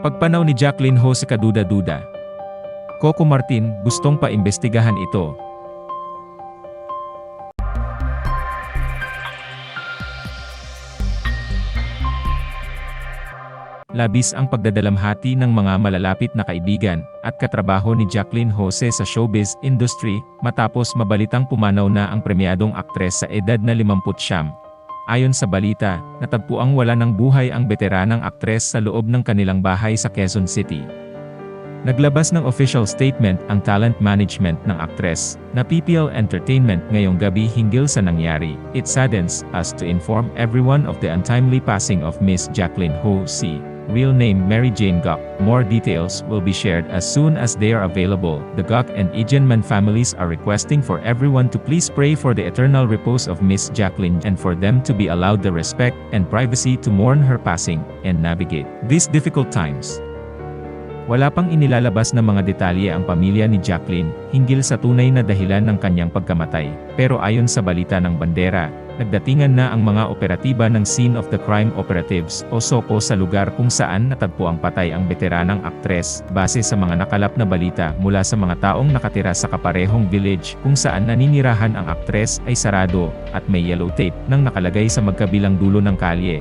Pagpanaw ni Jacqueline Ho sa kaduda-duda. Coco Martin gustong paimbestigahan ito. Labis ang pagdadalamhati ng mga malalapit na kaibigan at katrabaho ni Jacqueline Jose sa showbiz industry matapos mabalitang pumanaw na ang premyadong aktres sa edad na 50. Ayon sa balita, natagpuang wala ng buhay ang veteranang aktres sa loob ng kanilang bahay sa Quezon City. Naglabas ng official statement ang talent management ng aktres na PPL Entertainment ngayong gabi hinggil sa nangyari. It saddens us to inform everyone of the untimely passing of Miss Jacqueline Ho C. Real name Mary Jane Gok. More details will be shared as soon as they are available. The Gok and Ejenman families are requesting for everyone to please pray for the eternal repose of Miss Jacqueline and for them to be allowed the respect and privacy to mourn her passing and navigate these difficult times. Wala pang inilalabas na mga detalye ang pamilya ni Jacqueline hinggil sa tunay na dahilan ng kanyang pagkamatay, pero ayon sa balita ng Bandera, nagdatingan na ang mga operatiba ng Scene of the Crime Operatives o SOCO sa lugar kung saan natagpuang patay ang veteranang aktres, base sa mga nakalap na balita mula sa mga taong nakatira sa kaparehong village kung saan naninirahan ang aktres ay sarado at may yellow tape nang nakalagay sa magkabilang dulo ng kalye.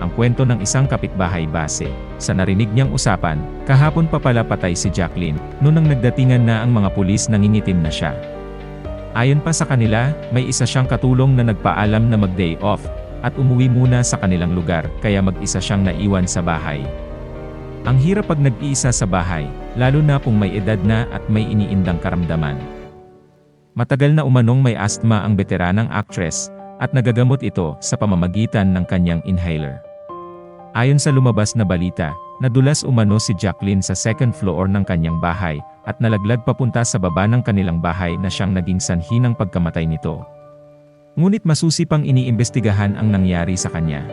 Ang kwento ng isang kapitbahay base sa narinig niyang usapan, kahapon pa pala patay si Jacqueline, noon nang nagdatingan na ang mga pulis nangingitim na siya. Ayon pa sa kanila, may isa siyang katulong na nagpaalam na mag-day off, at umuwi muna sa kanilang lugar, kaya mag-isa siyang naiwan sa bahay. Ang hirap pag nag-iisa sa bahay, lalo na kung may edad na at may iniindang karamdaman. Matagal na umanong may asthma ang veteranang actress, at nagagamot ito sa pamamagitan ng kanyang inhaler. Ayon sa lumabas na balita, nadulas umano si Jacqueline sa second floor ng kanyang bahay, at nalaglag papunta sa baba ng kanilang bahay na siyang naging sanhi ng pagkamatay nito. Ngunit masusi pang iniimbestigahan ang nangyari sa kanya.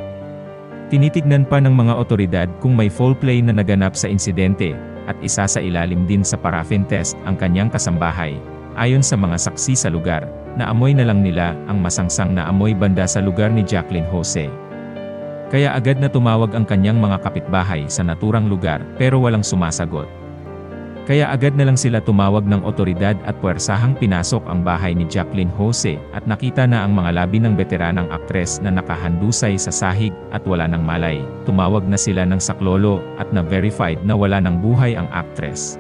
Tinitignan pa ng mga otoridad kung may foul play na naganap sa insidente, at isa sa ilalim din sa paraffin test ang kanyang kasambahay. Ayon sa mga saksi sa lugar, naamoy na lang nila ang masangsang na amoy banda sa lugar ni Jacqueline Jose. Kaya agad na tumawag ang kanyang mga kapitbahay sa naturang lugar pero walang sumasagot. Kaya agad na lang sila tumawag ng otoridad at puwersahang pinasok ang bahay ni Jacqueline Jose at nakita na ang mga labi ng veteranang aktres na nakahandusay sa sahig at wala ng malay. Tumawag na sila ng saklolo at na-verified na wala ng buhay ang aktres.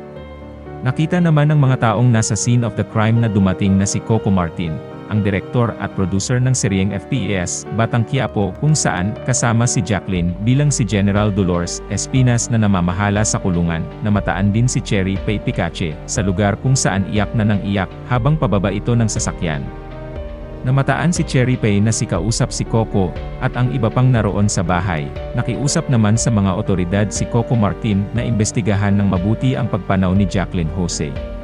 Nakita naman ng mga taong nasa scene of the crime na dumating na si Coco Martin, ang direktor at producer ng seryeng FPS, Batang Quiapo, kung saan kasama si Jacqueline bilang si General Dolores Espinas na namamahala sa kulungan, namataan din si Cherry Pay Picache sa lugar kung saan iyak na ng iyak habang pababa ito ng sasakyan. Namataan si Cherry Pay na si kausap si Coco at ang iba pang naroon sa bahay. Nakiusap naman sa mga otoridad si Coco Martin na imbestigahan ng mabuti ang pagpanaw ni Jacqueline Jose.